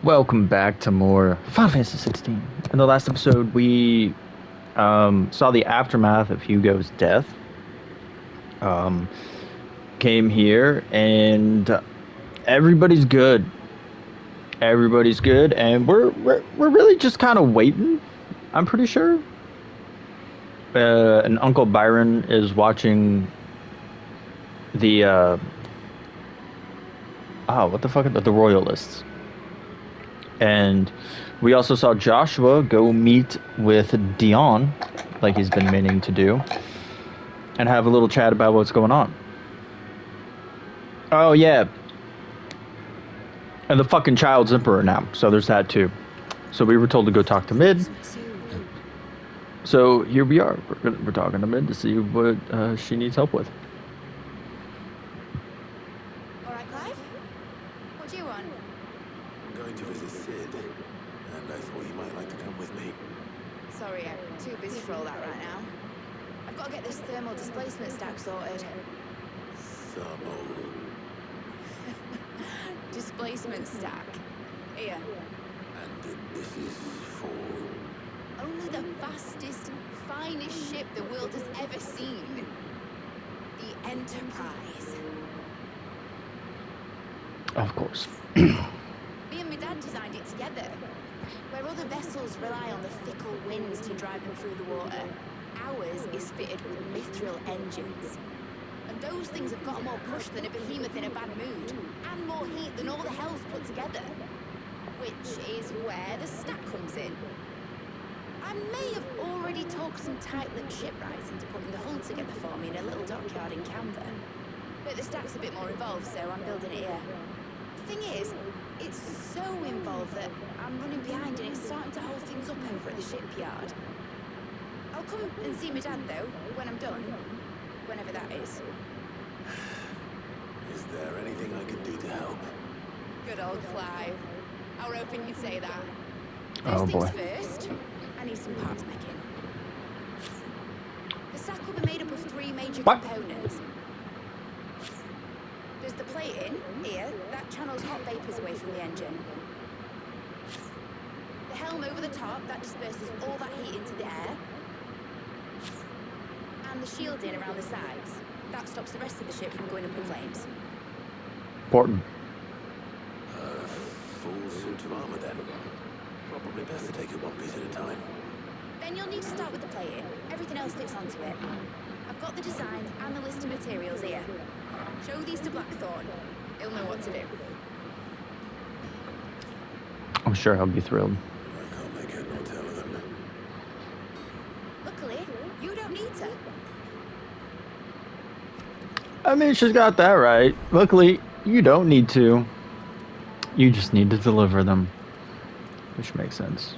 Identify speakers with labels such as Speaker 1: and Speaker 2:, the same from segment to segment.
Speaker 1: Welcome back to more Final Fantasy 16. In the last episode, we saw the aftermath of Hugo's death. Um, Came here, and everybody's good. Everybody's good, and we're really just kind of waiting. I'm pretty sure. And Uncle Byron is watching the what the fuck, the Royalists. And we also saw Joshua go meet with Dion, like he's been meaning to do, and have a little chat about what's going on. Oh, yeah. And the fucking child's emperor now, so there's that too. So we were told to go talk to Mid. So here we are. We're talking to Mid to see what she needs help with.
Speaker 2: Alright, Clive? What do you want?
Speaker 3: I'm going to visit Sid, and I thought you might like to come with me.
Speaker 2: Sorry, I'm too busy for all that right now. I've got to get this thermal displacement stack sorted.
Speaker 3: Thermal.
Speaker 2: Displacement stack. Here.
Speaker 3: And this is for...
Speaker 2: Only the fastest, finest ship the world has ever seen. The Enterprise.
Speaker 1: Of course.
Speaker 2: Me and my dad designed it together. Where other vessels rely on the fickle winds to drive them through the water, ours is fitted with mithril engines. And those things have got more push than a behemoth in a bad mood, and more heat than all the hells put together. Which is where the stack comes in. I may have already talked some tight-lipped shipwrights into putting the hull together for me in a little dockyard in Camden. But the stack's a bit more involved, so I'm building it here. The thing is, it's so involved that I'm running behind and it's starting to hold things up over at the shipyard. I'll come and see my dad, though, when I'm done. Whenever that is.
Speaker 3: Is there anything I can do to help?
Speaker 2: Good old Clive. I were hoping you'd say that.
Speaker 1: Oh,
Speaker 2: First
Speaker 1: boy.
Speaker 2: things first, I need some parts making. The stack will be made up of three major components. There's the plating, here, that channels hot vapors away from the engine. The helm over the top, that disperses all that heat into the air. And the shielding around the sides. That stops the rest of the ship from going up in flames.
Speaker 1: Important.
Speaker 3: Full suit of armor then. Probably best to take it one piece at a time.
Speaker 2: Then you'll need to start with the plating. Everything else fits onto it. I've got the designs and the list of materials here. Show these to Blackthorn. He'll know what to do.
Speaker 1: I'm sure he'll be thrilled.
Speaker 3: I can't make head nor tail of them.
Speaker 2: Luckily, you don't need to.
Speaker 1: I mean, she's got that right. Luckily, you don't need to. You just need to deliver them. Which makes sense.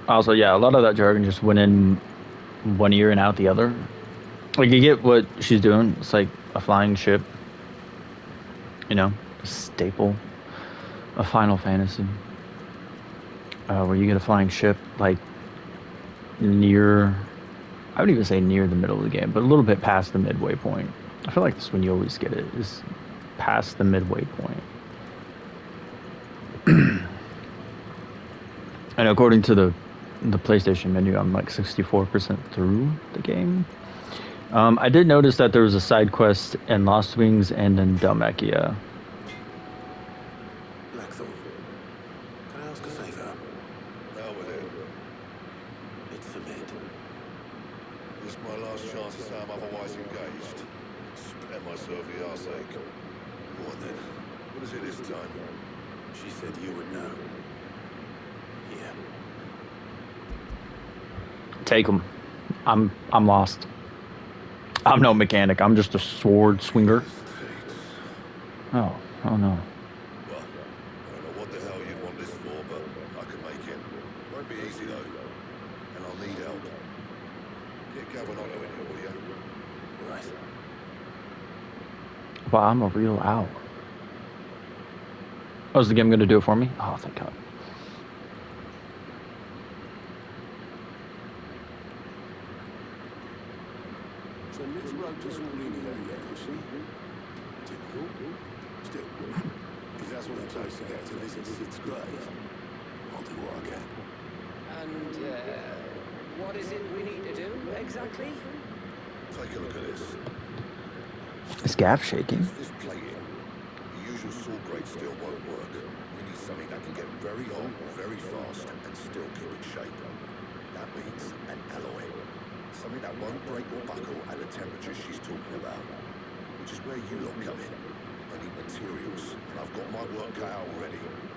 Speaker 1: Also, yeah, a lot of that jargon just went in one ear and out the other. Like, you get what she's doing. It's like a flying ship. You know, a staple of Final Fantasy. Where you get a flying ship, like, near... I wouldn't even say near the middle of the game, but a little bit past the midway point. I feel like that's when you always get it, is past the midway point. And according to the PlayStation menu, I'm like 64% through the game. I did notice that there was a side quest in Lost Wings and in Dhalmekia.
Speaker 3: Blackthorn, can I ask a favor?
Speaker 4: Hell with it.
Speaker 3: It's for Mid.
Speaker 4: This is my last chance to say I'm otherwise engaged. Spare myself the arseache. Go on then. What is it this time?
Speaker 3: She said you would know. Yeah.
Speaker 1: Take them. I'm lost. I'm no mechanic. I'm just a sword swinger. Oh no.
Speaker 4: Well, I don't know what the hell you'd want this for, but I can make it. Won't be easy though. And I'll need help. Get Gavinoto in here, will you?
Speaker 3: Right.
Speaker 1: Wow, I'm a real owl. Oh, is the game gonna do it for me? Oh, thank God.
Speaker 3: So Mid's roped us all in here, yeah, you see? Typical. Still, if that's that's what it takes to get to visit Sid's grave. I'll do what I can.
Speaker 5: And, what is it we need to do, exactly?
Speaker 4: Take a look at this.
Speaker 1: Is Gav shaking?
Speaker 4: This plating, the usual saw grade steel won't work. We need something that can get very hot, very fast, and still keep its shape. That means an alloy. Something that won't break or buckle at the temperature she's talking about. Which is where you lot come in. I need materials, and I've got my work cut out already.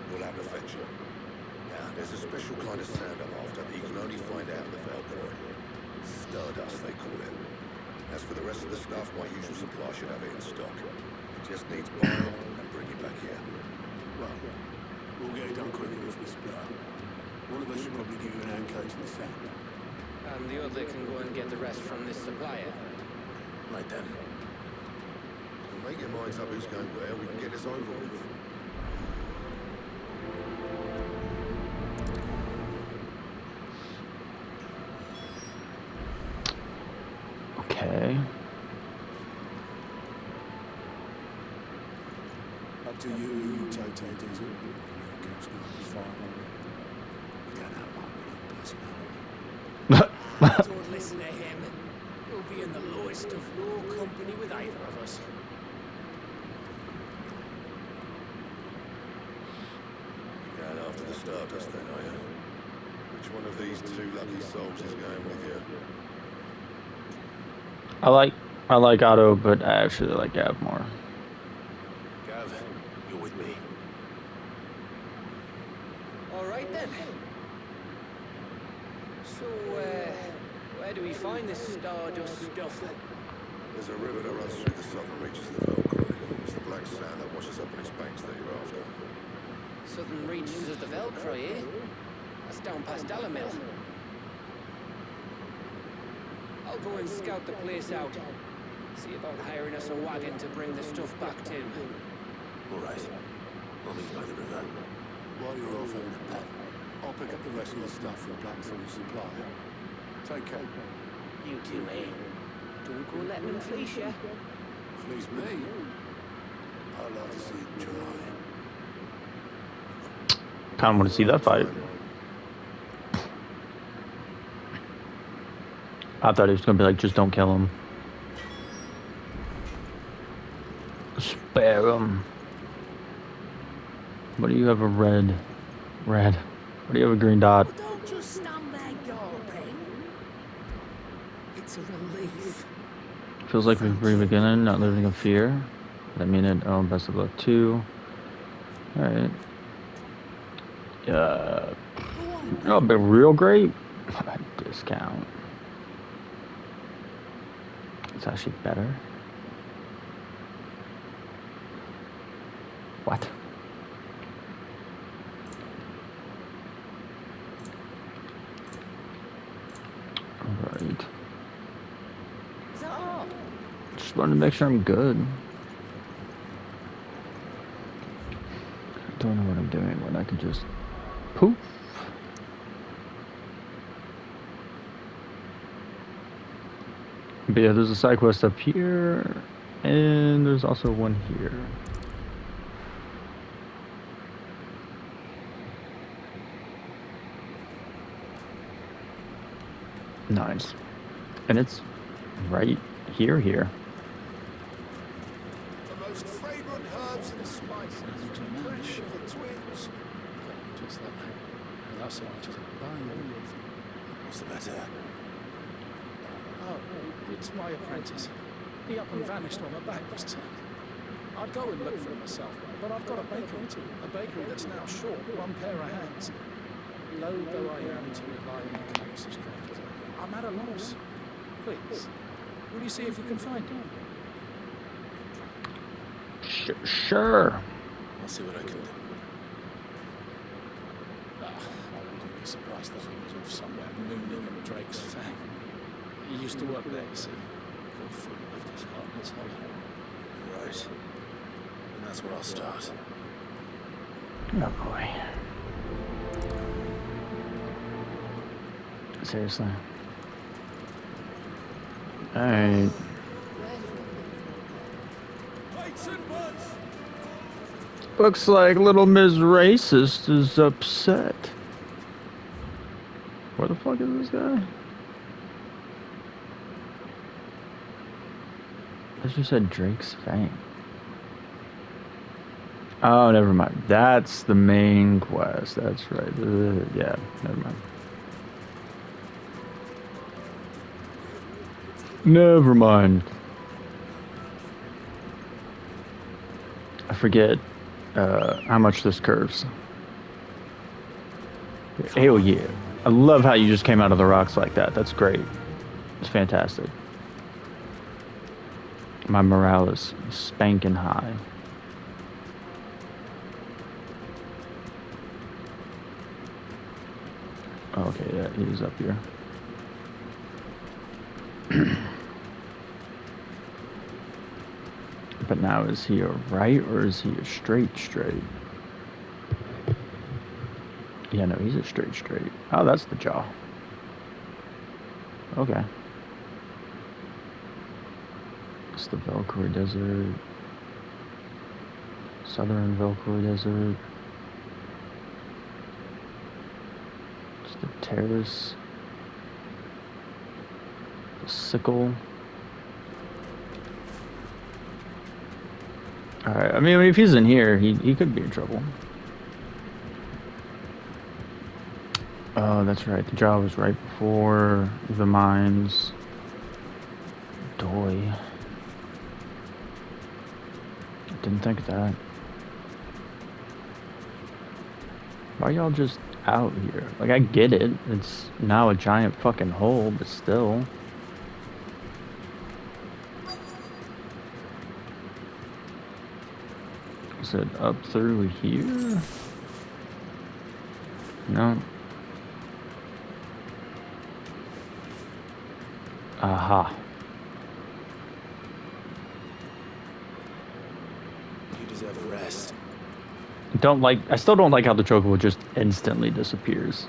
Speaker 4: You'll have to fetch it. Now, there's a special kind of sand I'm after that you can only find out in the Valkyrie. Stardust, they call it. As for the rest of the stuff, my usual supply should have it in stock. It just needs buying and bringing back here.
Speaker 3: Well, we'll get it done quicker if we split up. One of us should probably give you an hand coat in the sand.
Speaker 5: And the other can go and get the rest from this supplier.
Speaker 3: Right then.
Speaker 4: Well, make your minds up who's going where, we can get this over with.
Speaker 1: Okay.
Speaker 3: Up to you, Toto, does it? Gav's gonna be fine. We don't have one with personality.
Speaker 5: Don't listen to him. He'll be in the lowest of low company with either of us.
Speaker 4: You're going after the Stardust then, are you? Which one of these two lucky souls is going with you?
Speaker 1: I like Otto, but I actually like Gav more.
Speaker 3: Gav, you're with me.
Speaker 5: All right then. So, where do we find this Stardust stuff?
Speaker 4: There's a river that runs through the southern reaches of the Valkyrie. It's the black sand that washes up on its banks that you're after.
Speaker 5: Southern reaches of the Valkyrie, eh? That's down past Dalamil. I'll go and scout the place out. See about hiring us a wagon to bring the stuff back to.
Speaker 3: All right. I'll meet you by the river. While you're off having a pet, I'll pick up the rest of the stuff from Blackthorn's supply. Take care.
Speaker 5: You two, eh? Don't go letting them fleece ya.
Speaker 3: Fleece me? I'd like to see it try.
Speaker 1: Kind of want to see that fight. I thought he was gonna be like, just don't kill him. Spare him. What do you have a red? Red. What do you have a green dot?
Speaker 5: Don't just stand there gawping. It's a relief.
Speaker 1: Feels like we're beginning, not living in fear. I mean it. Oh, best of luck too. Alright. Oh, but real great. Discount. It's actually better. What? Alright.
Speaker 5: Is that all?
Speaker 1: Just wanted to make sure I'm good. I don't know what I'm doing when I can just poof. But yeah, there's a side quest up here, and there's also one here. Nice. And it's right here.
Speaker 3: The most fragrant herbs and spices. Fresh for the twins.
Speaker 6: Just that, without so much as a bang.
Speaker 3: What's the matter?
Speaker 6: Oh, it's my apprentice. He up and vanished when my back was turned. I'd go and look for him myself, but I've got a bakery to a bakery that's now short one pair of hands. Loath though I am to rely on the kindness of strangers, I'm at a loss. Please, will you see if you can find him?
Speaker 1: Sure.
Speaker 3: I'll see what I can do.
Speaker 6: I wouldn't be surprised if he was off somewhere mooning at Drake's fang. He used to work there, you see. Poor fool left his heart in his hollow.
Speaker 3: Right. And that's where I'll start.
Speaker 1: Oh boy. Seriously. Alright. Looks like little Miss Racist is upset. Where the fuck is this guy? I just said Drake's Fang. Oh, never mind. That's the main quest. That's right. Yeah, never mind. Never mind. I forget how much this curves. Hell yeah. I love how you just came out of the rocks like that. That's great. It's fantastic. My morale is spanking high. Okay, yeah, he's up here. But now, is he a right or is he a straight? Yeah, no, he's a straight. Oh, that's the jaw. Okay. It's the Velcro Desert. Southern Velcro Desert. It's the Terrace. The Sickle. Alright, I mean, if he's in here, he could be in trouble. Oh, that's right. The jaw was right before the mines. Doy. Didn't think of that. Why y'all just out here? Like, I get it. It's now a giant fucking hole, but still. Is it up through here? No. Aha.
Speaker 3: You deserve a rest.
Speaker 1: I still don't like how the chocobo just instantly disappears.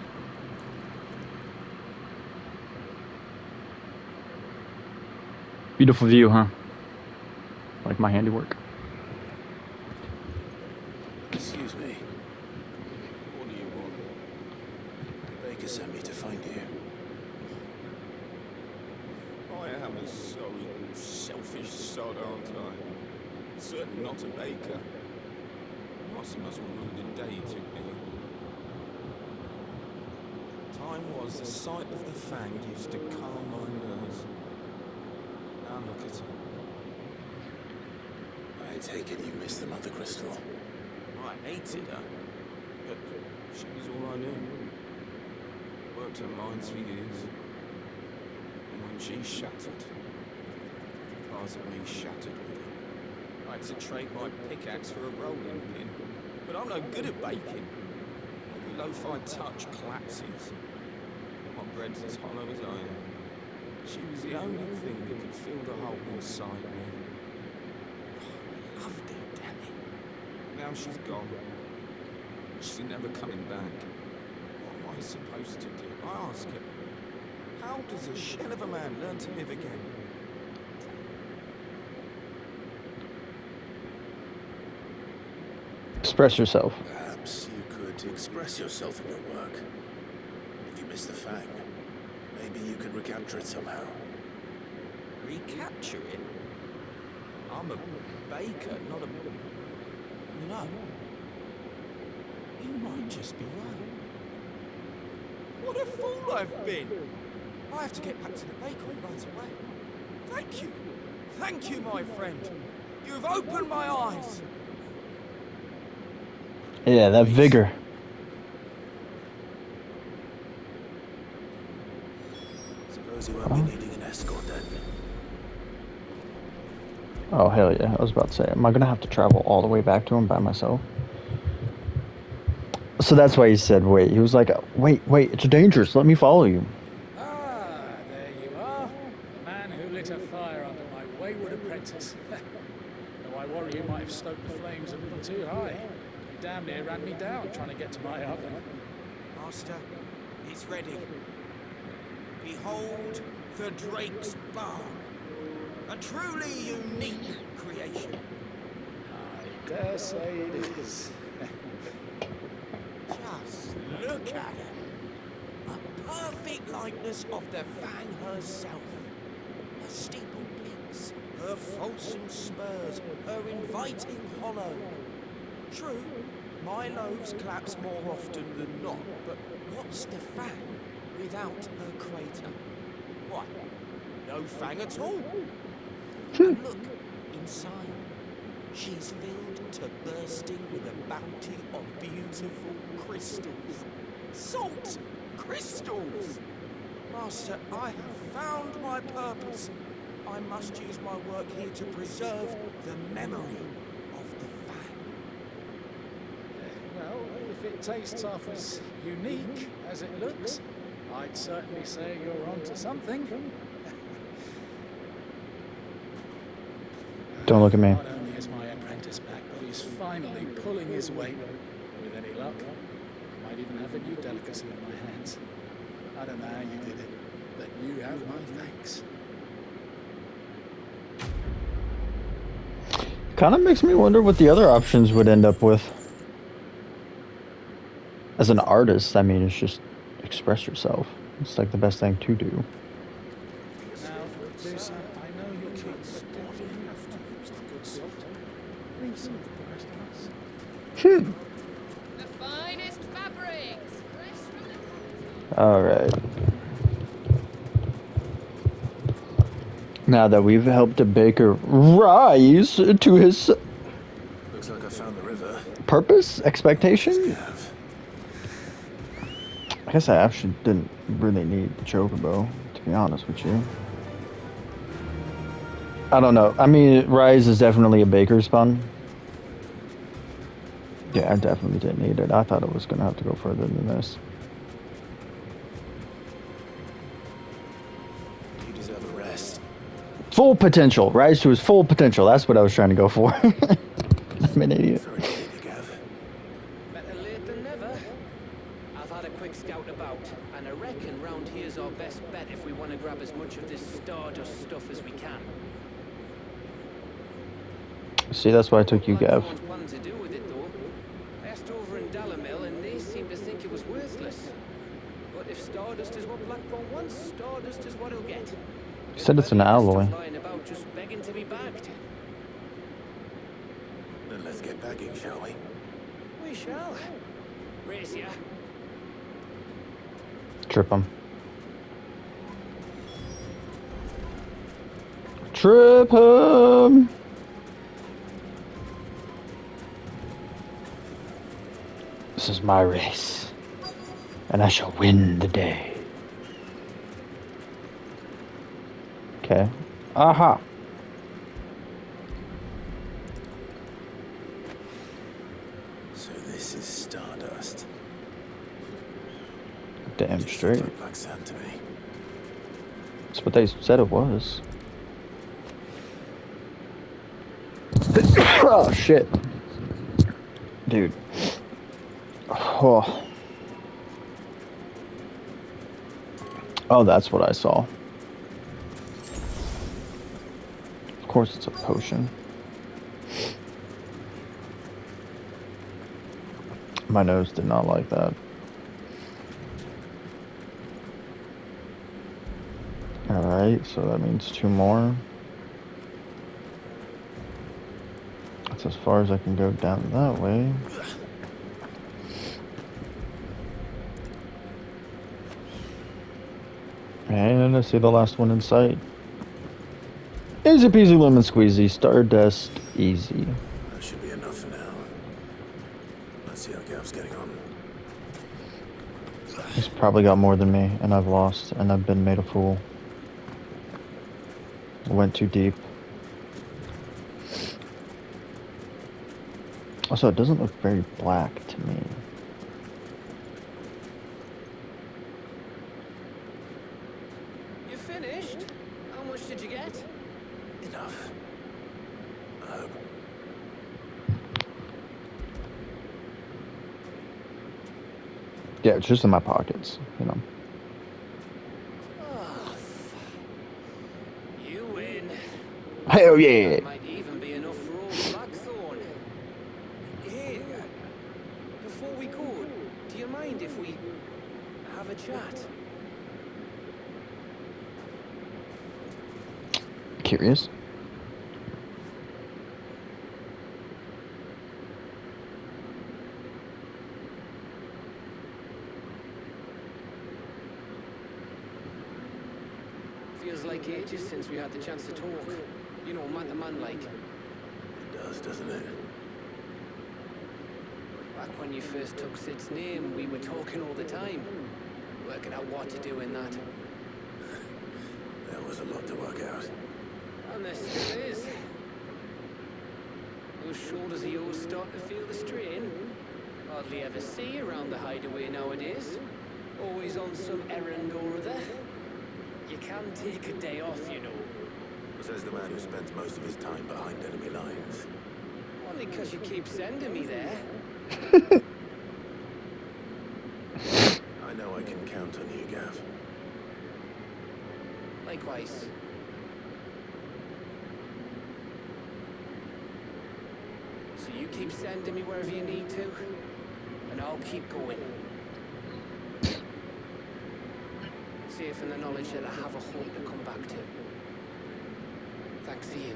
Speaker 1: Beautiful view, huh? Like my handiwork.
Speaker 3: Excuse me. What do you want? The baker sent me to find you.
Speaker 7: I am a sorry, selfish sod, aren't I? Certainly not a baker. Must rule the day to me. Time was the sight of the fang used to calm my nerves. Now look at her.
Speaker 3: I take it you missed the Mother Crystal.
Speaker 7: I hated her, but she was all I knew. Worked her mines for years. And when she shattered, part of me shattered with her. I had to trade my pickaxe for a rolling pin. But I'm no good at baking. Every loaf I touch collapses. My bread's as hollow as I am. She was the only thing that could fill the hole inside me. I loved her, damn it. Now she's gone. She's never coming back. What am I supposed to do? I ask her. How does a shell of a man learn to live again?
Speaker 1: Express yourself.
Speaker 3: Perhaps you could express yourself in your work. If you miss the fang, maybe you could recapture it somehow.
Speaker 7: Recapture it? I'm a baker, not a... You know, you might just be right. What a fool I've been! I have to get back to the bakery right away. Thank you! Thank you, my friend! You've opened my eyes!
Speaker 1: Yeah, that vigor.
Speaker 3: Suppose you won't be needing an escort then.
Speaker 1: Oh, hell yeah. I was about to say, am I going to have to travel all the way back to him by myself? So that's why he said wait. He was like, wait, it's dangerous. Let me follow you.
Speaker 6: Ah, there you are. The man who lit a fire under my wayward apprentice. Though I worry you might have stoked the flames a little too high. You damn near ran me down trying to get to my oven.
Speaker 7: Master, it's ready. Behold the Drake's Barn. A truly unique creation.
Speaker 6: Aye, dare say it is.
Speaker 5: Just look at her. A perfect likeness of the Van herself. Her steeple peaks, her fulsome spurs, her inviting hollow. True, my loaves collapse more often than not, but what's the Van without her crater? What? No Fang at all? And look, inside. She's filled to bursting with a bounty of beautiful crystals. Salt crystals! Master, I have found my purpose. I must use my work here to preserve the memory of the Fang.
Speaker 6: Well, if it tastes half as unique as it looks, I'd certainly say you're onto something.
Speaker 1: Don't look at me.
Speaker 6: Not only is my apprentice back, but he's finally pulling his weight. With any luck, I might even have a new delicacy on my hands. I don't know how you did it, but you have my thanks.
Speaker 1: Kind of makes me wonder what the other options would end up with. As an artist, I mean, it's just express yourself. It's like the best thing to do.
Speaker 6: Now, Lucy, I know you're keen, but do you have to use the good salt? Leave some for the rest of us.
Speaker 2: The finest fabrics, fresh from the
Speaker 1: All right. Now that we've helped a baker rise to his
Speaker 7: Looks like I found the river.
Speaker 1: purpose, expectation.
Speaker 7: Have.
Speaker 1: I guess I actually didn't really need the chocobo, to be honest with you. I don't know. I mean, rise is definitely a baker's pun. Yeah, I definitely didn't need it. I thought it was gonna have to go further than this.
Speaker 7: You deserve a rest.
Speaker 1: Full potential. Rise to his full potential. That's what I was trying to go for. I'm an idiot.
Speaker 7: Sorry to leave you, Gav.
Speaker 5: Better late than never. I've had a quick scout about, and I reckon round here's our best bet if we want to grab as much of this Stardust stuff as we can.
Speaker 1: See, that's why I took you, Gav.
Speaker 5: Blackthorn's plan to do with it, though. I asked over in Dallamil, and they seem to think it was worthless. But if Stardust is what Blackthorn wants, Stardust is what he'll get.
Speaker 1: He said it's an alloy.
Speaker 5: Lying about just begging to be bagged.
Speaker 7: Then let's get bagging, shall we?
Speaker 5: We shall. Race ya.
Speaker 1: Trip him. Trip him! This is my race, and I shall win the day. Okay. Aha!
Speaker 7: So this is Stardust.
Speaker 1: Damn
Speaker 7: Just
Speaker 1: straight.
Speaker 7: looked like sand to me.
Speaker 1: That's what they said it was. Oh, shit. Dude. Oh. Oh, that's what I saw. Of course it's a potion. My nose did not like that. Alright, so that means 2 more. That's as far as I can go down that way. And I see the last one in sight. Easy peasy lemon squeezy, Stardust easy.
Speaker 7: That should be enough for now. Let's see how Gav's getting on.
Speaker 1: He's probably got more than me, and I've lost, and I've been made a fool. I went too deep. Also, it doesn't look very black to me.
Speaker 5: You finished? How much did you get?
Speaker 7: Enough.
Speaker 1: Yeah, it's just in my pockets, you know.
Speaker 5: You win.
Speaker 1: Hell yeah!
Speaker 5: That might even be enough for old Blackthorn. Do you mind if we have a chat?
Speaker 1: Curious.
Speaker 5: Feels like ages since we had the chance to talk. You know, man to man like.
Speaker 3: It does, doesn't it?
Speaker 5: Back when you first took Sid's name, we were talking all the time. Working out what to do in that.
Speaker 3: There was a lot to work out.
Speaker 5: And there still is. Those shoulders of yours starting to feel the strain. Hardly ever see you around the hideaway nowadays. Always on some errand or other. You can take a day off, you know.
Speaker 3: Says the man who spends most of his time behind enemy lines.
Speaker 5: Only 'cause you keep sending me there.
Speaker 3: I know I can count on you, Gav.
Speaker 5: Likewise. So you keep sending me wherever you need to, and I'll keep going. Safe in the knowledge that I have a home to come back to. Thanks to you.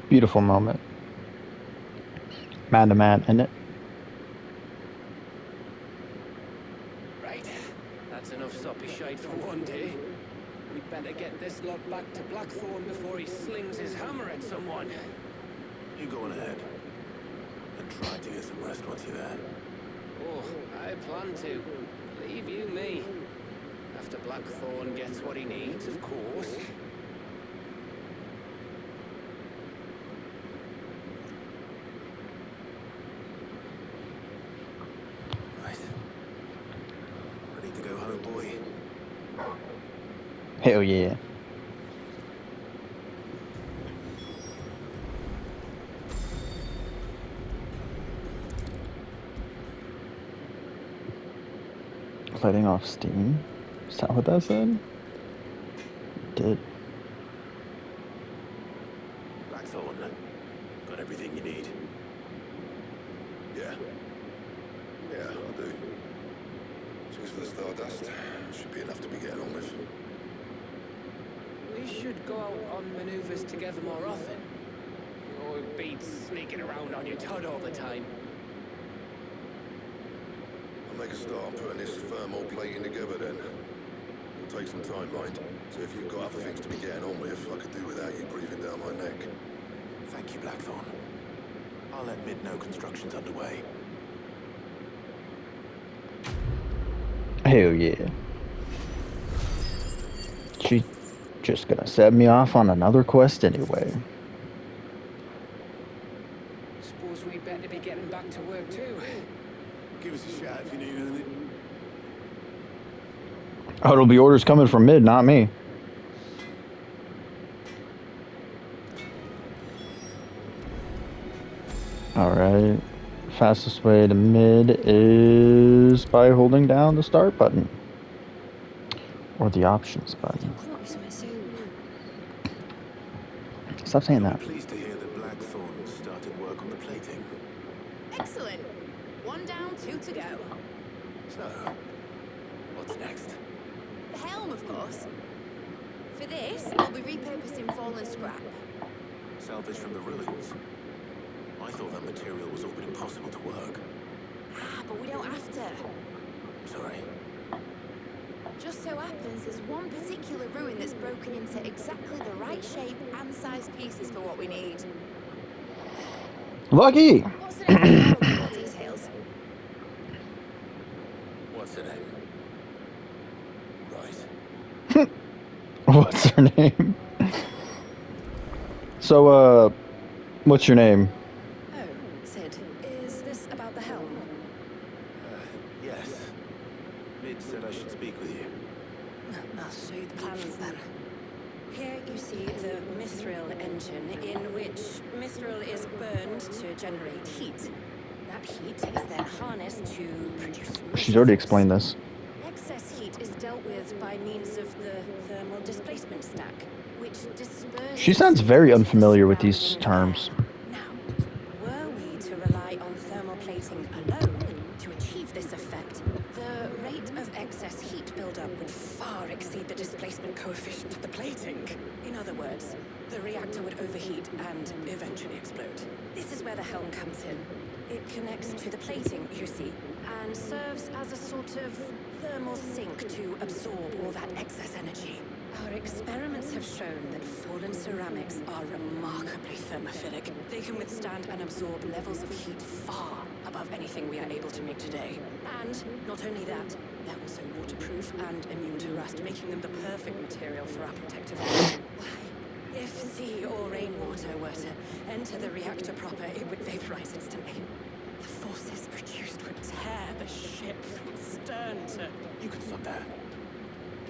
Speaker 1: Beautiful moment. Man to man, isn't it?
Speaker 5: Right. That's enough soppy shite for one day. We'd better get this lot back to Blackthorn before he slings his hammer at someone.
Speaker 3: You go on ahead. And try to get some rest once you're there.
Speaker 5: Oh, I plan to. Believe you me. After Blackthorn gets what he needs, of course.
Speaker 3: Right. Ready to go home, boy?
Speaker 1: Hell yeah. Letting off steam? Is that what that said? It did.
Speaker 3: Blackthorn. Got everything you need?
Speaker 4: Yeah. Yeah, I do. Cheers for the stardust. Should be enough to be getting on with.
Speaker 5: We should go out on maneuvers together more often. Or beat sneaking around on your Todd all the time.
Speaker 4: I'll make a start on putting this thermal plating together then. It'll take some time, mind. So if you've got other things to be getting on with, I could do without you breathing down my neck.
Speaker 3: Thank you, Blackthorn. I'll let Mid know construction's underway.
Speaker 1: Hell yeah. She's just gonna set me off on another quest anyway.
Speaker 5: Suppose we'd better be getting back to work too.
Speaker 3: Give us a shout if you need anything.
Speaker 1: Oh, it'll be orders coming from Mid, not me. Alright. Fastest way to Mid is by holding down the start button. Or the options button.
Speaker 2: Come up with something soon.
Speaker 1: Stop saying
Speaker 3: You'll
Speaker 1: that.
Speaker 3: be pleased to hear that Blackthorn started work on the plating.
Speaker 2: Excellent. 1 down, 2 to go.
Speaker 3: So, what's next?
Speaker 2: The helm, of course. For this, we'll be repurposing fallen scrap.
Speaker 3: Salvage from the ruins. I thought that material was all but impossible to work.
Speaker 2: Ah, but we don't have to.
Speaker 3: Sorry.
Speaker 2: Just so happens there's one particular ruin that's broken into exactly the right shape and size pieces for what we need.
Speaker 1: Lucky!
Speaker 2: What's the name? More details.
Speaker 3: What's her name? Right.
Speaker 1: What's her name? So, what's your name?
Speaker 8: Oh, Sid, is this about the helm?
Speaker 3: Yes. Mid said I should speak with you.
Speaker 8: I'll show you the plans then. Here you see the mithril engine, in which mithril is burned to generate heat. That heat is then harnessed to produce
Speaker 1: She's already explained this.
Speaker 8: Excess heat is dealt with by means of the thermal displacement stack, which disperses...
Speaker 1: She sounds very
Speaker 8: into the
Speaker 1: unfamiliar with these
Speaker 8: surrounding
Speaker 1: terms.
Speaker 8: air. Now, were we to rely on thermal plating alone to achieve this effect, the rate of excess heat buildup would far exceed the displacement coefficient of the plating. In other words, the reactor would overheat and eventually explode. This is where the helm comes in. It connects to the plating, you see, and serves as a sort of thermal sink to absorb all that excess energy. Our experiments have shown that fallen ceramics are remarkably thermophilic. They can withstand and absorb levels of heat far above anything we are able to make today. And not only that, they're also waterproof and immune to rust, making them the perfect material for our protective armor. Why, if sea or rainwater were to enter the reactor proper, it would vaporize instantly. The forces produced would tear the ship from stern to...
Speaker 3: You can stop there.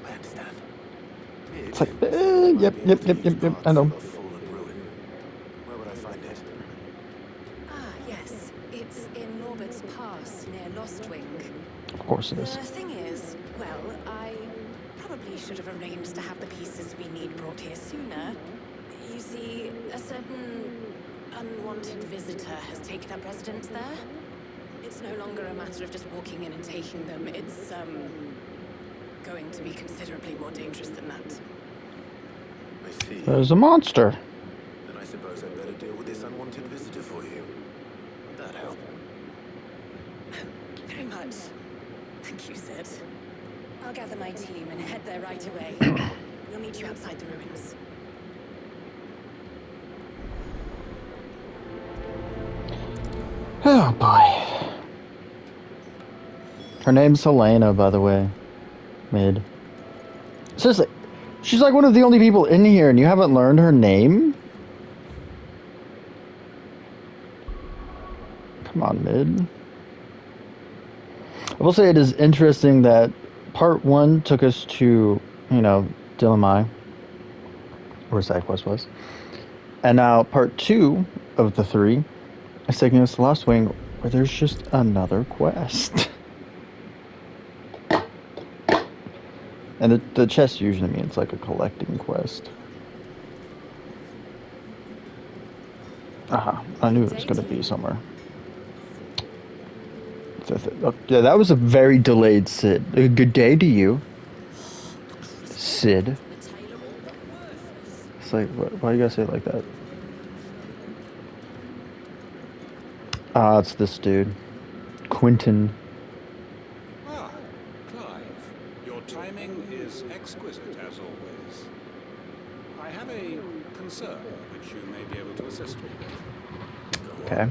Speaker 3: I understand.
Speaker 1: It's like, yep. I know.
Speaker 3: Where would I find it?
Speaker 8: Ah, yes. It's in Norbert's Pass, near Lostwing.
Speaker 1: Of course it is.
Speaker 8: The thing is, well, I probably should have arranged to have the pieces we need brought here sooner. You see, a certain unwanted visitor has taken up residence there. It's no longer a matter of just walking in and taking them. It's, going to be considerably more dangerous than that.
Speaker 3: I see.
Speaker 1: There's a monster.
Speaker 3: Then I suppose I'd better deal with this unwanted visitor for you. Would that help?
Speaker 8: Very much. Thank you, Sid. I'll gather my team and head there right away. We'll meet you outside the ruins.
Speaker 1: Oh boy. Her name's Helena, by the way. Mid. Seriously, she's like one of the only people in here and you haven't learned her name? Come on, Mid. I will say it is interesting that part 1 took us to, Dilemai, where side quest was. And now part 2 of the 3 is taking us to Lost Wing, where there's just another quest. And the chest usually means like a collecting quest. Aha, I knew it was going to be somewhere. Yeah, that was a very delayed Sid. A good day to you, Sid. It's like, why you gotta say it like that? Ah, it's this dude. Quentin.
Speaker 7: Ah, Clive. Your timing is exquisite, as always. I have a concern which you may be able to assist me with.
Speaker 1: Okay.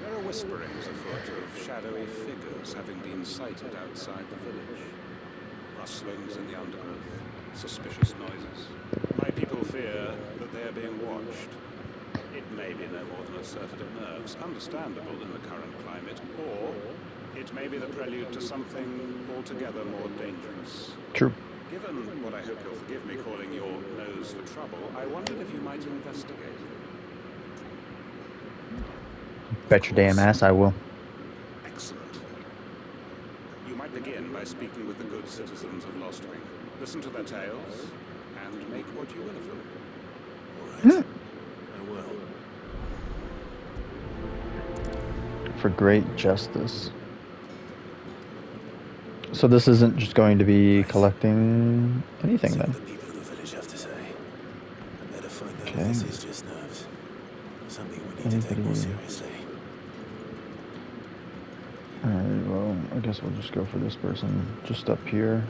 Speaker 7: There are whisperings afoot of shadowy figures having been sighted outside the village. Rustlings in the undergrowth, suspicious noises. My people fear that they are being watched. It may be no more than a surfeit of nerves, understandable in the current climate, or it may be the prelude to something altogether more dangerous.
Speaker 1: True.
Speaker 7: Given what I hope you'll forgive me calling your nose for trouble, I wondered if you might investigate.
Speaker 1: Bet your damn ass I will.
Speaker 7: Excellent. You might begin by speaking with the good citizens of Lostwing. Listen to their tales, and make what you will of them.
Speaker 3: All right. I will.
Speaker 1: For great justice. So this isn't just going to be collecting anything
Speaker 3: See
Speaker 1: then.
Speaker 3: what the people of the village have to say. I better find out
Speaker 1: Okay.
Speaker 3: if this is just nerves. Or something we need to take more seriously.
Speaker 1: Alright, well, I guess we'll just go for this person just up here.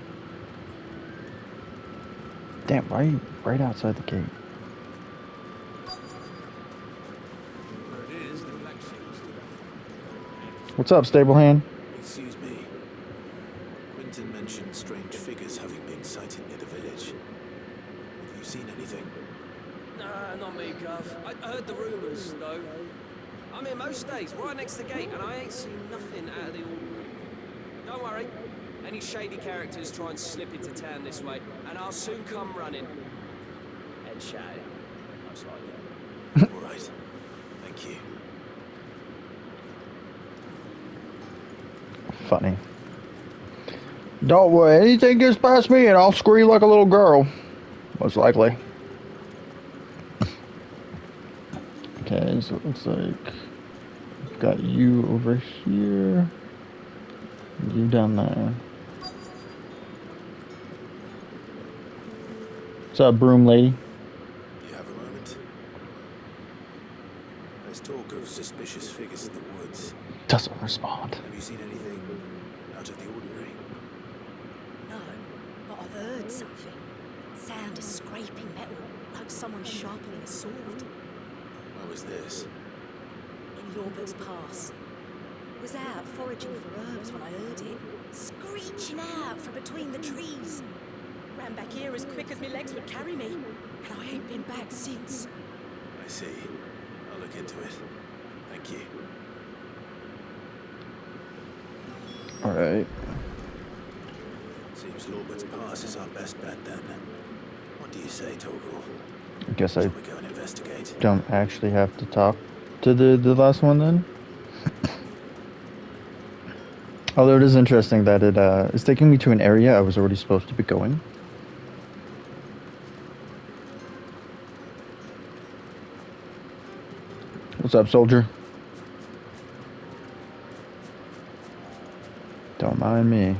Speaker 1: Damn, why right outside the gate? What's up, stable hand?
Speaker 3: Excuse me. Quentin mentioned strange figures having been sighted near the village. Have you seen anything?
Speaker 5: Nah, not me, Gov. I heard the rumours, though. I'm here most days, right next to the gate, and I ain't seen nothing out of the ordinary. Don't worry. Any shady characters try and slip into town this way, and I'll soon come running. And shouting, most likely.
Speaker 3: All right. Thank you.
Speaker 1: Funny. Don't worry, anything gets past me and I'll scream like a little girl. Most likely. Okay, so it looks like I've got you over here. You down there. What's up, broom lady?
Speaker 7: You have a moment? There's talk of suspicious figures in the woods.
Speaker 1: Doesn't respond.
Speaker 7: Have you seen anything out of the ordinary?
Speaker 8: No, but I've heard something. Sound of scraping metal, like someone sharpening a sword.
Speaker 7: What was this?
Speaker 8: In Lorbert's Pass. Was out foraging for herbs when I heard it. Screeching out from between the trees. Ran back here as quick as my legs would carry me. And I ain't been back since.
Speaker 7: I see. I'll look into it. Thank you.
Speaker 1: Alright.
Speaker 7: Seems Lorbert's Pass is our best bet then. What do you say, Torgal?
Speaker 1: I guess I
Speaker 7: Shall we go and investigate?
Speaker 1: don't actually have to talk to the last one then. Although it is interesting that it is taking me to an area I was already supposed to be going. What's up, soldier? Don't mind me.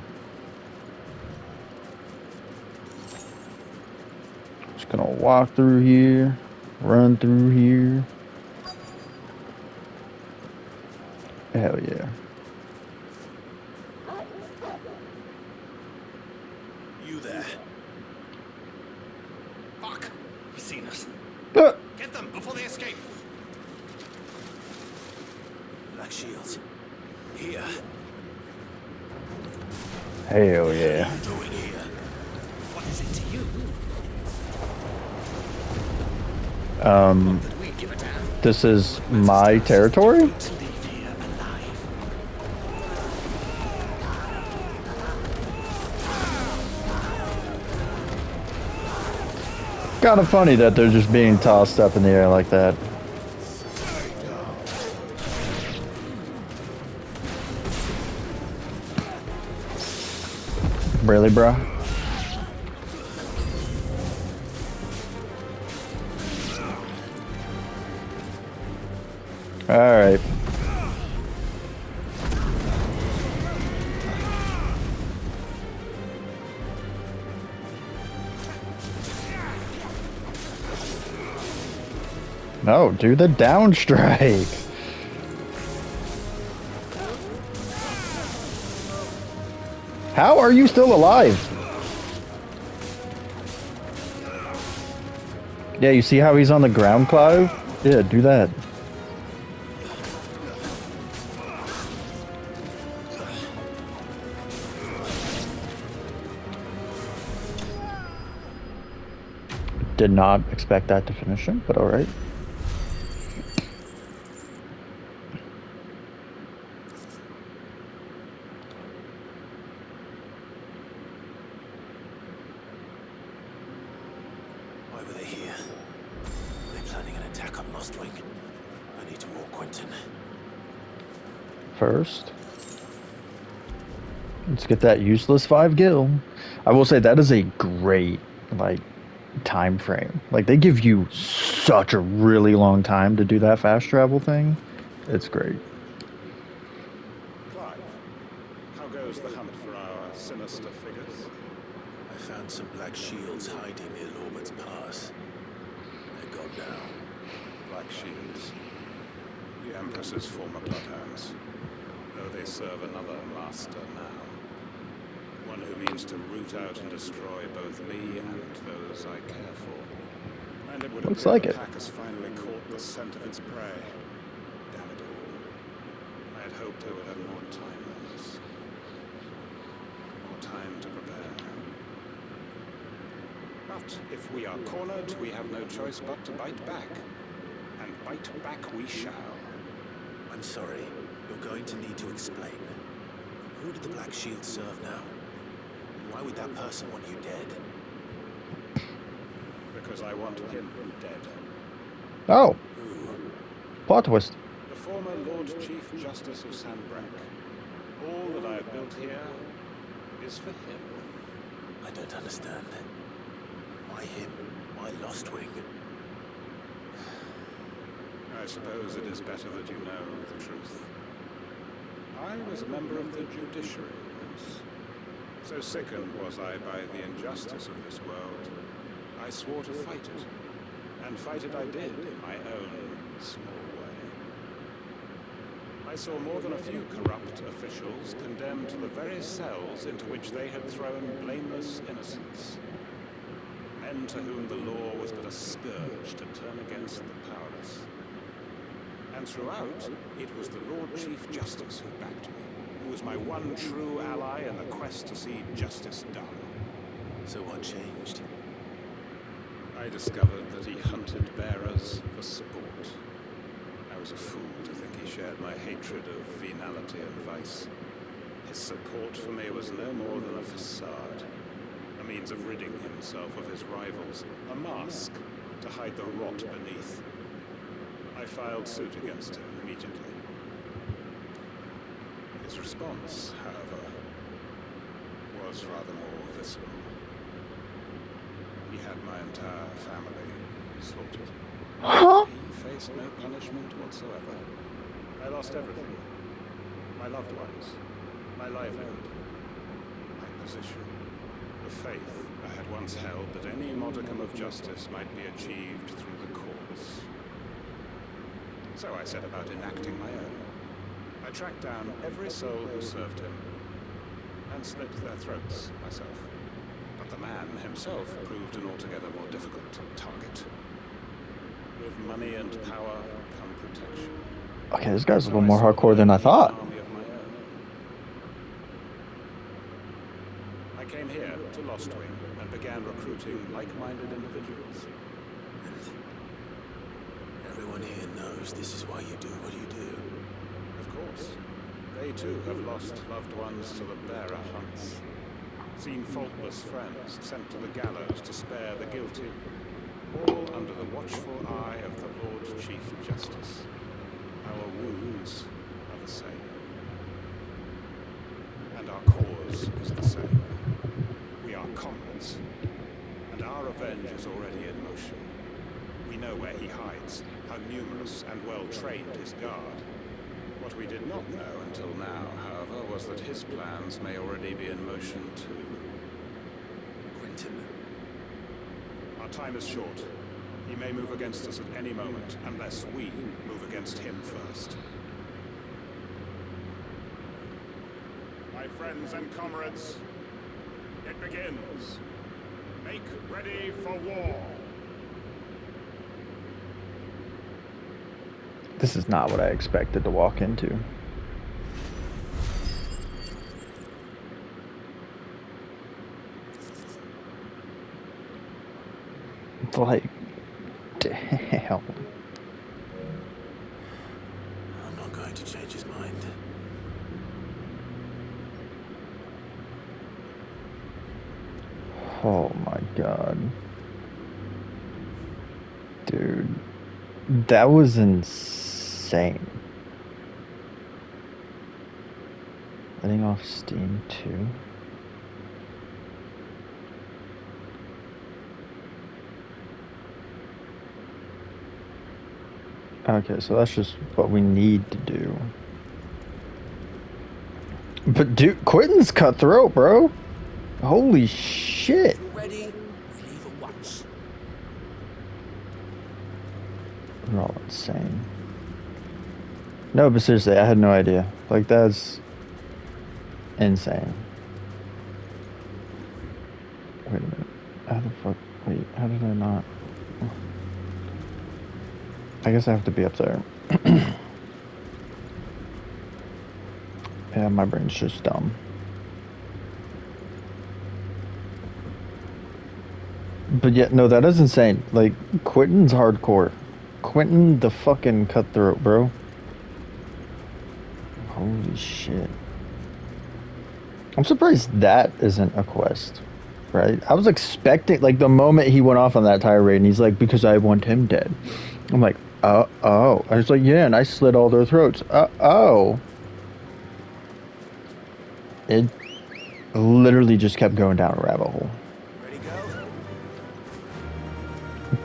Speaker 1: Just gonna walk through here, run through here. Hell yeah.
Speaker 7: You there? Fuck! He's seen us.
Speaker 1: Ah!
Speaker 7: Get them before they escape! Black shields. Here.
Speaker 1: Hell yeah.
Speaker 7: What are you doing here? What is it to you? That we give a damn.
Speaker 1: This is my territory?
Speaker 7: To leave here alive.
Speaker 1: Kind of funny that they're just being tossed up in the air like that. Really, bro? Alright. No, do the down strike. How are you still alive? Yeah, you see how he's on the ground, Clive? Yeah, do that. Did not expect that to finish him, but alright.
Speaker 7: Why were they here? Are they planning an attack on Lostwing? I need to warn Quentin.
Speaker 1: First, let's get that useless 5 gil. I will say that is a great, like, time frame. Like, they give you such a really long time to do that fast travel thing. It's great.
Speaker 6: Clive, how goes the hunt for our sinister figures?
Speaker 7: I found some black shields hiding near Lorbert's Pass. They're gone now.
Speaker 6: Black Shields. The Empress's former bloodhounds. Though they serve another master now. One who means to root out and destroy both me and those I care for. And it would
Speaker 1: Looks
Speaker 6: appear
Speaker 1: like
Speaker 6: the
Speaker 1: it.
Speaker 6: pack has finally caught the scent of its prey. Damn it all. I had hoped I would have more time on this. More time to prepare. But if we are cornered, we have no choice but to bite back. And bite back we shall.
Speaker 7: I'm sorry. You're going to need to explain. Who did the Black Shield serve now? And why would that person want you dead?
Speaker 6: Because I want him dead.
Speaker 1: Oh,
Speaker 7: Who?
Speaker 1: plot twist.
Speaker 6: The former Lord Chief Justice of Sandbrak. All that I have built here is for him.
Speaker 7: I don't understand.
Speaker 3: Why him? Why Lostwing?
Speaker 9: I suppose it is better that you know the truth. I was a member of the judiciary once. So sickened was I by the injustice of this world, I swore to fight it. And fight it I did in my own small way. I saw more than a few corrupt officials condemned to the very cells into which they had thrown blameless innocents. Men to whom the law was but a scourge to turn against the powerless. And throughout, it was the Lord Chief Justice who backed me, who was my one true ally in the quest to see justice done.
Speaker 3: So what changed?
Speaker 9: I discovered that he hunted bearers for sport. I was a fool to think he shared my hatred of venality and vice. His support for me was no more than a facade, a means of ridding himself of his rivals, a mask to hide the rot beneath. I filed suit against him immediately. His response, however, was rather more visceral. He had my entire family slaughtered.
Speaker 1: Huh?
Speaker 9: He faced no punishment whatsoever. I lost everything. My loved ones, my livelihood, my position, the faith I had once held that any modicum of justice might be achieved through the courts. So I set about enacting my own. I tracked down every soul who served him and slit their throats myself. But the man himself proved an altogether more difficult target. With money and power come protection.
Speaker 1: Okay, this guy's a little more hardcore than I thought.
Speaker 9: Army of my own. I came here to Lostwing and began recruiting like-minded individuals.
Speaker 3: Everyone here knows this is why you do what you do.
Speaker 9: Of course. They too have lost loved ones to the bearer hunts. Seen faultless friends sent to the gallows to spare the guilty, all under the watchful eye of the Lord Chief Justice. Our wounds are the same. And our cause is the same. We are comrades, and our revenge is already in motion. We know where he hides, how numerous and well-trained his guard. What we did not know until now, however, was that his plans may already be in motion too.
Speaker 3: Quentin.
Speaker 9: Our time is short. He may move against us at any moment, unless we move against him first. My friends and comrades, it begins. Make ready for war.
Speaker 1: This is not what I expected to walk into. It's like, damn.
Speaker 3: I'm not going to change his mind.
Speaker 1: Oh my god. Dude. That was insane. Letting off steam too. Okay, so that's just what we need to do. But dude, Quentin's cutthroat, bro. Holy shit.
Speaker 5: Ready? We leave at once.
Speaker 1: We're all insane. No, but seriously, I had no idea. Like, that's insane. Wait a minute. How the fuck? Wait, how did I not? I guess I have to be up there. Yeah, my brain's just dumb. But yeah, no, that is insane. Like, Quentin's hardcore. Quentin the fucking cutthroat, bro. Holy shit. I'm surprised that isn't a quest, right? I was expecting, like, the moment he went off on that tirade and he's like, because I want him dead. I'm like, oh. I was like, yeah, and I slit all their throats. Oh. It literally just kept going down a rabbit hole.
Speaker 5: Ready, go?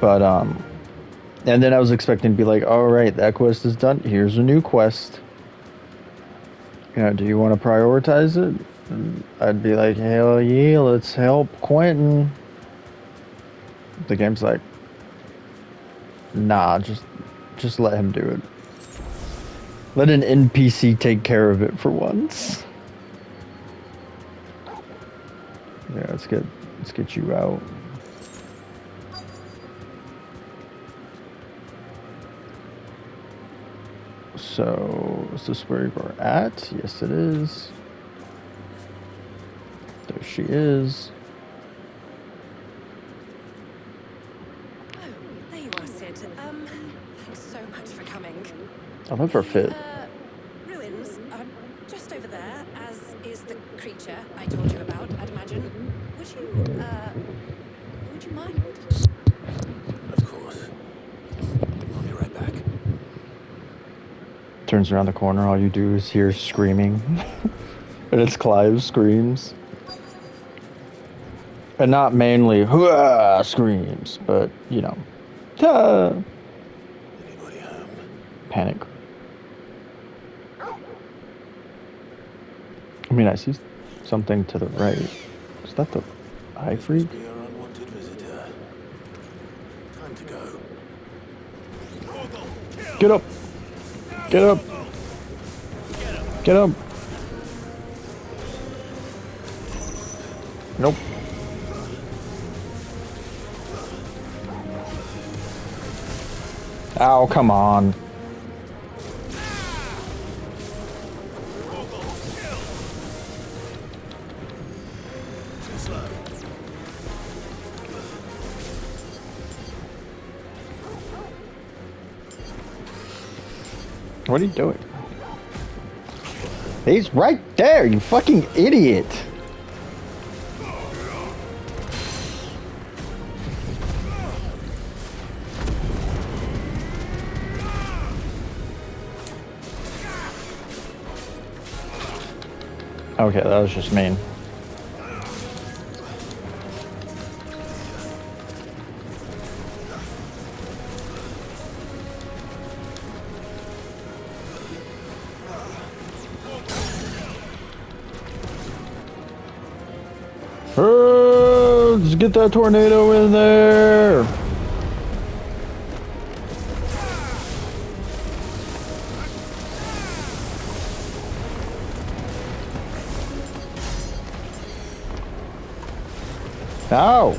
Speaker 1: But and then I was expecting to be like, all right, that quest is done. Here's a new quest. You know, do you want to prioritize it? And I'd be like, hell yeah, let's help Quentin. The game's like, nah, just let him do it. Let an NPC take care of it for once. Yeah, let's get you out. So, is this where we're at? Yes, it is. There she is.
Speaker 8: Oh, there you are, Sid. Thanks so much for coming.
Speaker 1: I love her fit.
Speaker 8: Ruins are just over there, as is the creature I told you about, I'd imagine. Would you mind?
Speaker 3: Of course. I'll be right back.
Speaker 1: Turns around the corner, all you do is hear screaming. And it's Clive's screams. And not mainly "Hurrah!" screams, but, you know, "Ah!"
Speaker 3: Anybody home?
Speaker 1: Panic. I mean, I see something to the right. Is that the eye freak?
Speaker 3: Be our unwanted visitor. Time to go.
Speaker 1: Get up! Get up! Get up! Nope. Ow, come on. What are you doing? He's right there, you fucking idiot! Okay, that was just mean. Let's get that tornado in there! No!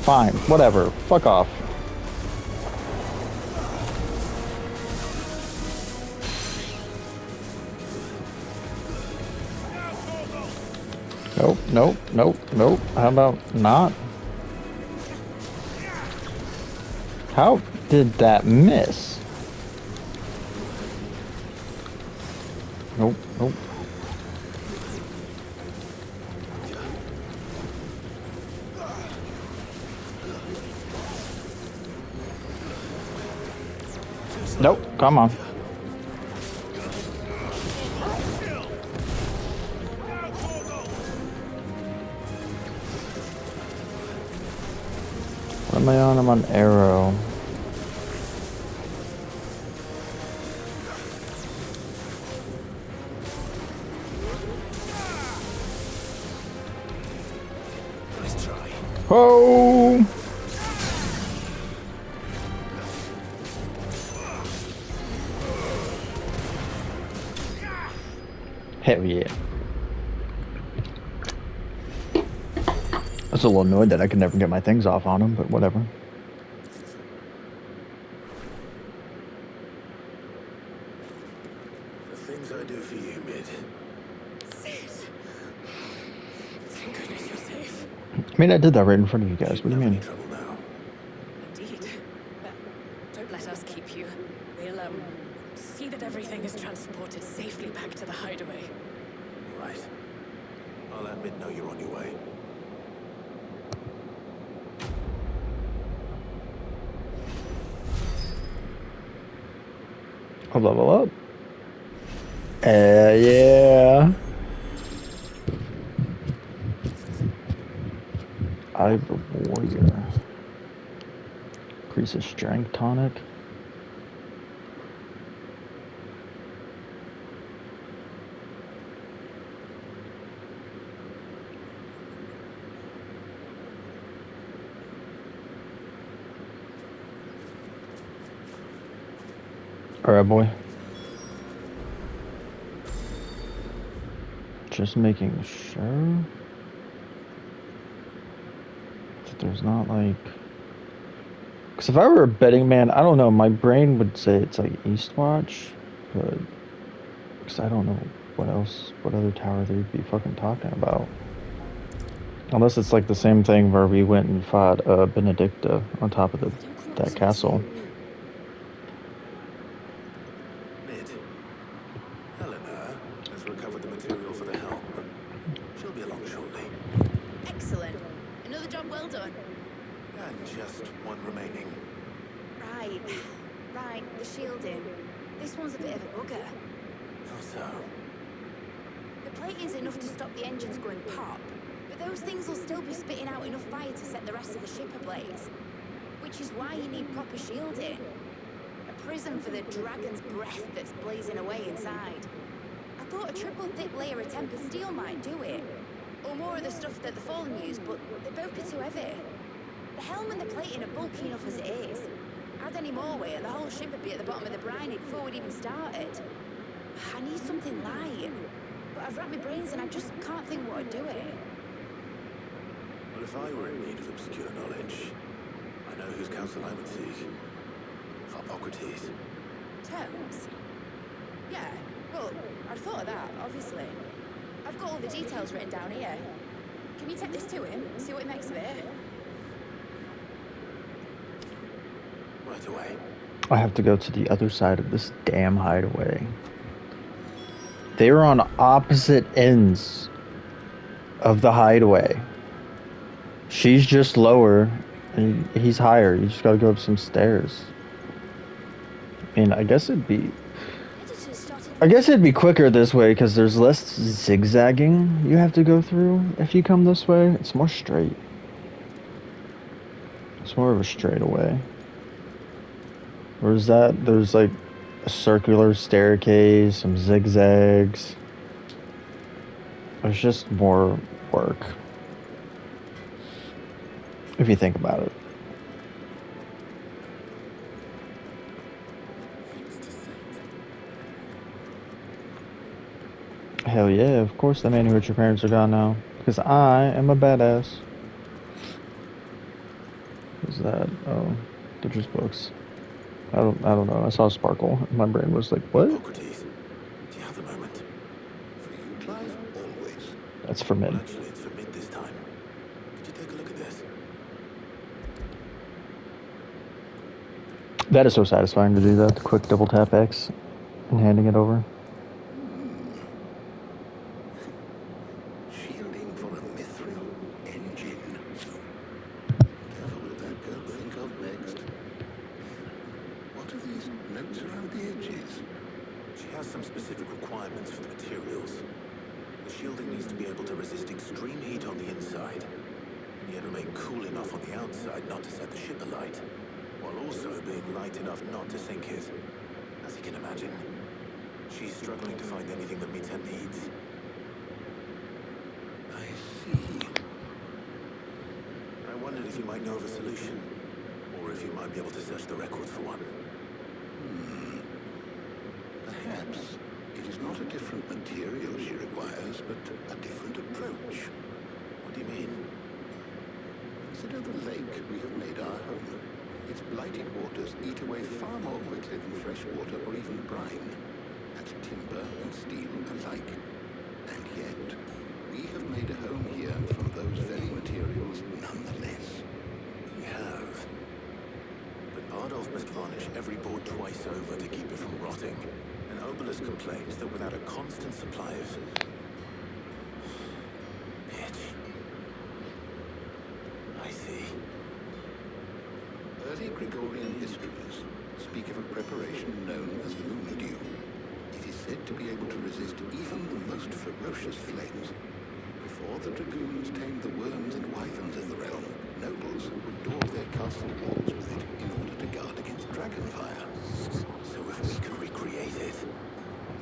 Speaker 1: Fine, whatever. Fuck off. Nope, nope, nope, nope. How about not? How did that miss? Nope, nope. Nope, come on. What am I on? I'm on arrow.
Speaker 3: Nice try.
Speaker 1: Oh! Hell yeah. I was a little annoyed that I could never get my things off on him, but whatever.
Speaker 3: The things I do for you, Mid.
Speaker 8: Sid! Thank goodness you're safe.
Speaker 1: I mean, I did that right in front of you guys. What do you mean?
Speaker 3: Trouble now.
Speaker 8: Indeed. But don't let us keep you. We'll, see that everything is transported safely back to the hideaway.
Speaker 3: Right. I'll let Mid know you're on your way.
Speaker 1: I'll level up. Yeah. Revive the warrior. Increases strength tonic. Alright, boy. Just making sure that there's not like... Because if I were a betting man, I don't know, my brain would say it's like Eastwatch, but... Because I don't know what other tower they'd be fucking talking about. Unless it's like the same thing where we went and fought Benedicta on top of that castle.
Speaker 3: Mid. Helena has recovered the material for the helm. She'll be along shortly.
Speaker 2: Excellent. Another job well done.
Speaker 3: And just one remaining.
Speaker 2: Right, the shielding. This one's a bit of a bugger.
Speaker 3: How so?
Speaker 2: The plating's enough to stop the engines going pop, but those things will still be spitting out enough fire to set the rest of the ship ablaze. Which is why you need proper shielding. A prism for the dragon's breath that's blazing away inside. I thought a triple thick layer of tempered steel might do it. Or more of the stuff that the Fallen use, but they both be too heavy. The helm and the plating are bulky enough as it is. Add any more weight and the whole ship would be at the bottom of the briny before we'd even started. I need something light. But I've racked my brains and I just can't think what would do it.
Speaker 3: Well, if I were in need of obscure knowledge, I know whose counsel I would seek. Hippocrates.
Speaker 2: Terms? Yeah, well, I'd thought of that, obviously. I've got all the details written down here. Can you take this to him, see what he makes of it?
Speaker 3: Right away.
Speaker 1: I have to go to the other side of this damn hideaway. They were on opposite ends of the hideaway. She's just lower, and he's higher. You just gotta go up some stairs. I mean, I guess it'd be quicker this way because there's less zigzagging you have to go through if you come this way. It's more straight. It's more of a straightaway. Where's that? There's like a circular staircase, some zigzags. There's just more work. If you think about it. Hell yeah, of course the man who hurt your parents are gone now. Because I am a badass. What's that? Oh, they're just books. I don't know. I saw a sparkle. My brain was like, what?
Speaker 3: Hippocrates. Do you have a moment?
Speaker 4: For you, Clive, always.
Speaker 1: That's for men.
Speaker 3: Well, actually, it's for mid this time. Could you take a look at this?
Speaker 1: That is so satisfying to do that. The quick double tap X and handing it over.
Speaker 4: Shielding for a mithril engine. Whatever will that girl think of next? What are these notes around the edges?
Speaker 3: She has some specific requirements for the materials. The shielding needs to be able to resist extreme heat on the inside, and yet remain cool enough on the outside not to set the ship alight, while also being light enough not to sink it. As you can imagine, she's struggling to find anything that meets her needs.
Speaker 4: I see.
Speaker 3: I wondered if you might know of a solution, or if you might be able to search the records for one.
Speaker 4: Perhaps it is not a different material she requires, but a different approach.
Speaker 3: What do you mean?
Speaker 4: Consider the lake we have made our home. Its blighted waters eat away far more quickly than fresh water or even brine. That's timber and steel alike. And yet, we have made a home here from those very materials nonetheless.
Speaker 3: We have. But Bardolph must varnish every board twice over to keep it from rotting. And Obelisk complains that without a constant supply of... pitch. I see.
Speaker 4: Early Gregorian histories speak of a preparation known as moon dew. It is said to be able to resist even the most ferocious flames. Before Before the dragoons tamed the worms and wyverns of the realm, nobles would daub their castle walls with it in order to guard against dragon fire.
Speaker 3: So if we could recreate it,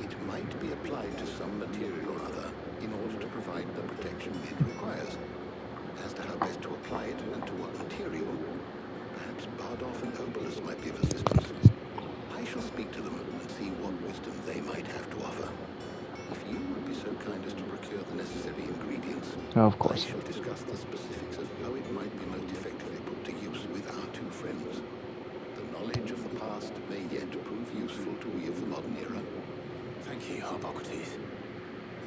Speaker 4: It might be applied to some material or other in order to provide the protection it requires. As to how best to apply it and to what material, perhaps Bardolph and Obolus might be of assistance. I shall speak to them and see what wisdom they might have to offer. If you would be so kind as to procure the necessary ingredients,
Speaker 1: Oh, of
Speaker 4: I
Speaker 1: course.
Speaker 4: shall discuss the specifics of how it might be most effectively put to use with our two friends. The knowledge of the past may yet prove useful to we of the modern era.
Speaker 3: thank you, Hippocrates.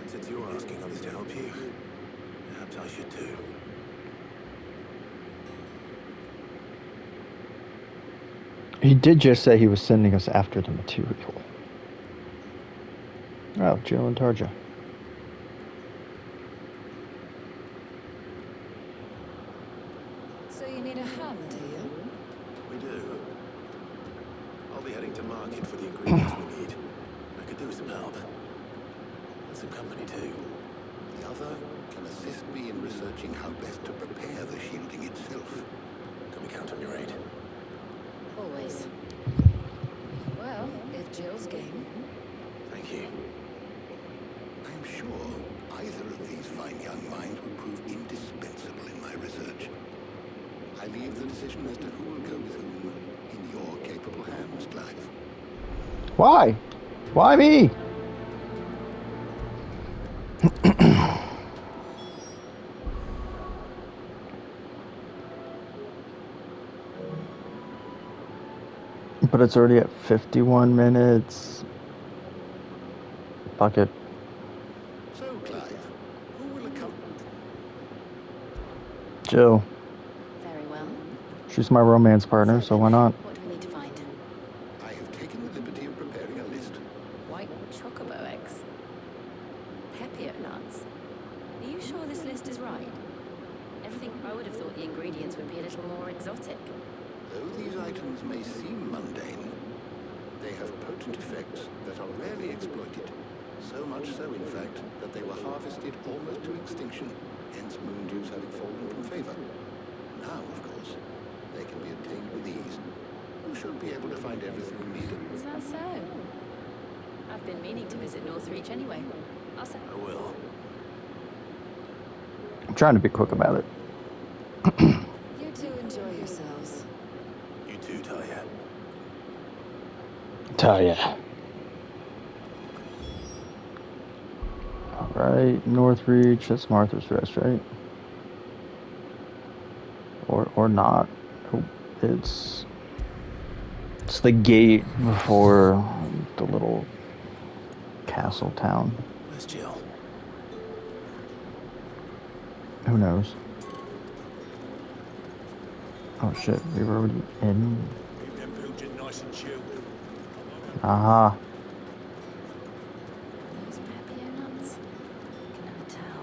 Speaker 3: And since you're asking others to help you, perhaps I should too.
Speaker 1: He did just say he was sending us after the material. Oh, Jill and Tarja.
Speaker 8: So you need a hand, do you?
Speaker 3: We do. I'll be heading to market for the ingredients we need. I could do with some help. And some company too.
Speaker 4: The other can assist me in researching how best to prepare the shielding itself.
Speaker 3: Can we count on your aid?
Speaker 8: Always. Well, if Jill's game.
Speaker 3: Thank you.
Speaker 4: I'm sure either of these fine young minds would prove indispensable in my research. I leave the decision as to who will go with whom in your capable hands, Clive.
Speaker 1: Why? Why me? But it's already at 51 minutes. Fuck it.
Speaker 4: So, Clive, who will accompany?
Speaker 1: Jill.
Speaker 8: Very well.
Speaker 1: She's my romance partner, so why not?
Speaker 8: What do we need to find?
Speaker 4: I have taken the liberty of preparing a list.
Speaker 8: White chocobo eggs. Pepio nuts. Are you sure this list is right? I would have thought the ingredients would be a little more exotic.
Speaker 4: Though these items may seem mundane, they have potent effects that are rarely exploited. So much so, in fact, that they were harvested almost to extinction, hence moon dews having fallen from favor. Now, of course, they can be obtained with ease. You should be able to find everything you need.
Speaker 8: Is that so? I've been meaning to visit Northreach anyway. I'll send.
Speaker 3: I will.
Speaker 1: I'm trying to be quick about it.
Speaker 8: You two enjoy yourselves.
Speaker 3: You too, Talia.
Speaker 1: Talia. Alright, Northreach, that's Martha's Rest, right? Or not. Oh, it's the gate before the little castle town.
Speaker 3: Where's Jill?
Speaker 1: Who knows? Oh shit, we were already in.
Speaker 5: Keep them pilgin nice and chilled.
Speaker 1: Aha.
Speaker 8: Those Pepio nuts? Can never tell.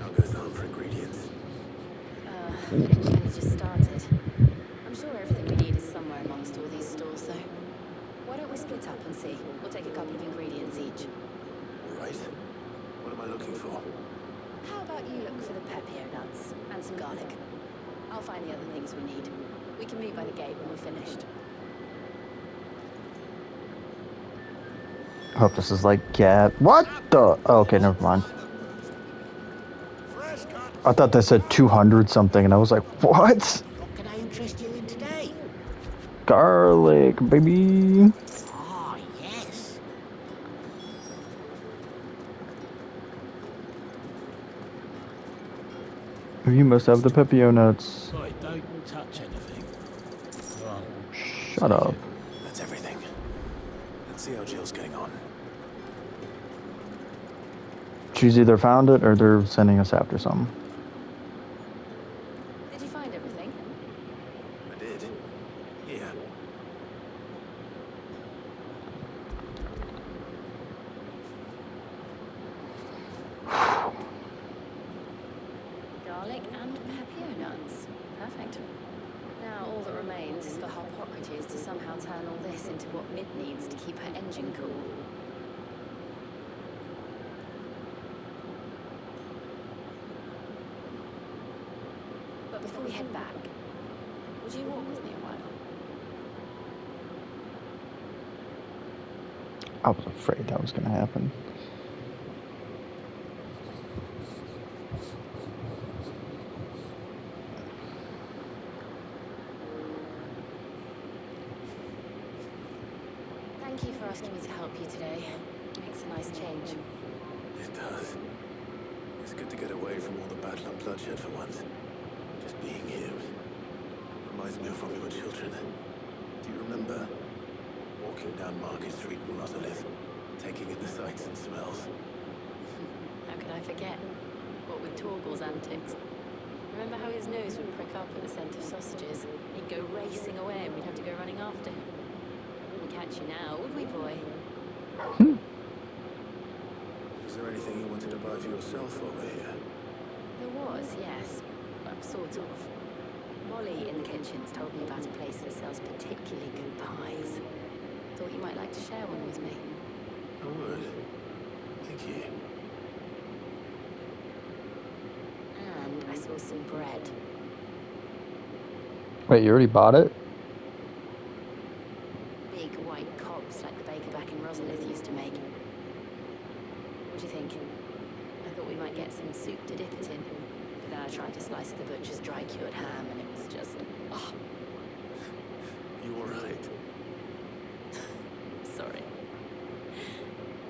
Speaker 3: I'll go hunt for ingredients.
Speaker 8: Only just started. I'm sure everything we need is somewhere amongst all these stores, though. Why don't we split up and see? We'll take a couple of ingredients each.
Speaker 3: All right. What am I looking for?
Speaker 8: How about you look for the Pepio nuts and some garlic? I'll find the other things we need. We can meet by the gate when we're finished.
Speaker 1: I hope this is like Gap. What the? Oh, okay, never mind. I thought that said 200 something, and I was like, what?
Speaker 5: What can I interest you in today?
Speaker 1: Garlic, baby.
Speaker 5: Ah, yes.
Speaker 1: You must have the Pepio nuts.
Speaker 6: Boy, don't touch anything. Go on.
Speaker 1: Shut up.
Speaker 3: That's everything. Let's see how Jill's getting on.
Speaker 1: She's either found it or they're sending us after something.
Speaker 8: Did you find everything?
Speaker 3: I did. Yeah.
Speaker 8: Garlic and Pepio nuts. Perfect. Now all that remains is for Hippocrates to somehow turn all this into what Mid needs to keep her engine cool. Would you walk with me a while?
Speaker 1: I was afraid that was going to happen.
Speaker 8: Thank you for asking me to help you today. Makes a nice change.
Speaker 3: It does. It's good to get away from all the battle and bloodshed for once. Just being here reminds me of when we were children. Do you remember walking down Market Street in Rosalith, taking in the sights and smells?
Speaker 8: How could I forget? What with Torgal's antics. Remember how his nose would prick up at the scent of sausages? He'd go racing away and we'd have to go running after him. Wouldn't catch you now, would we, boy?
Speaker 3: Was there anything you wanted to buy for yourself over here?
Speaker 8: There was, yes. Sort of. Molly in the kitchen's told me about a place that sells particularly good pies. Thought you might like to share one with me.
Speaker 3: I would. Thank you.
Speaker 8: And I saw some bread.
Speaker 1: Wait, you already bought it?
Speaker 8: Big white cobs like the baker back in Rosalith used to make. What do you think? I thought we might get some soup to dip it in. But then I tried a slice of the butcher's dry-cured ham and it was just... Oh,
Speaker 3: You all right?
Speaker 8: sorry.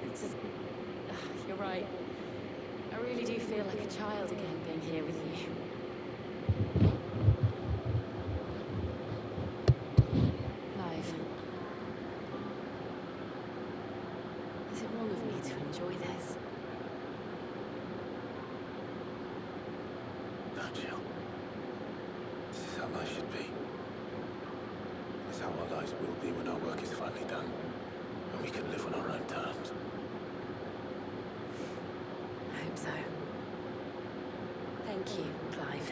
Speaker 8: It's just... you're right. I really do feel like a child again being here with you. Clive. Is it wrong of me to enjoy this?
Speaker 3: No, Jill. This is how life should be. This is how our lives will be when our work is finally done. And we can live on our own terms.
Speaker 8: I hope so. Thank you, Clive.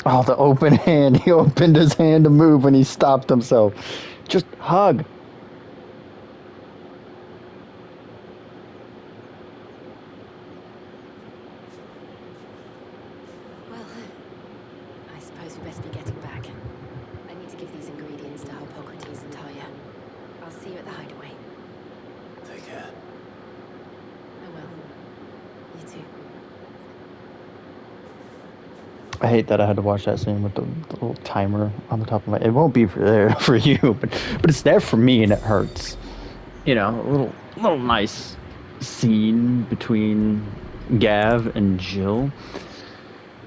Speaker 1: Oh, the open hand. He opened his hand to move when he stopped himself. Just hug.
Speaker 8: Well, I suppose we best be getting back. I need to give these ingredients to Hippocrates and Talia. I'll see you at the hideaway.
Speaker 3: Take care.
Speaker 8: I will. You too.
Speaker 1: I hate that I had to watch that scene with the little timer on the top of my... It won't be there for you, but it's there for me, and it hurts. You know, a little nice scene between Gav and Jill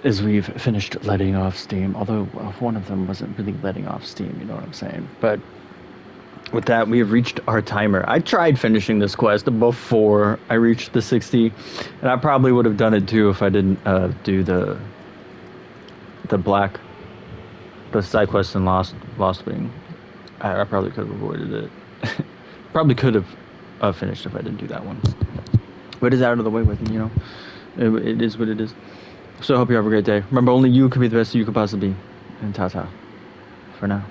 Speaker 1: as we've finished letting off steam. Although one of them wasn't really letting off steam, you know what I'm saying? But with that, we have reached our timer. I tried finishing this quest before I reached the 60, and I probably would have done it too if I didn't do the side quest in Lost Wing. I probably could have avoided it. Probably could have finished if I didn't do that one. But it's out of the way with me, you know. It is what it is. So I hope you have a great day. Remember, only you can be the best you could possibly be. And ta-ta for now.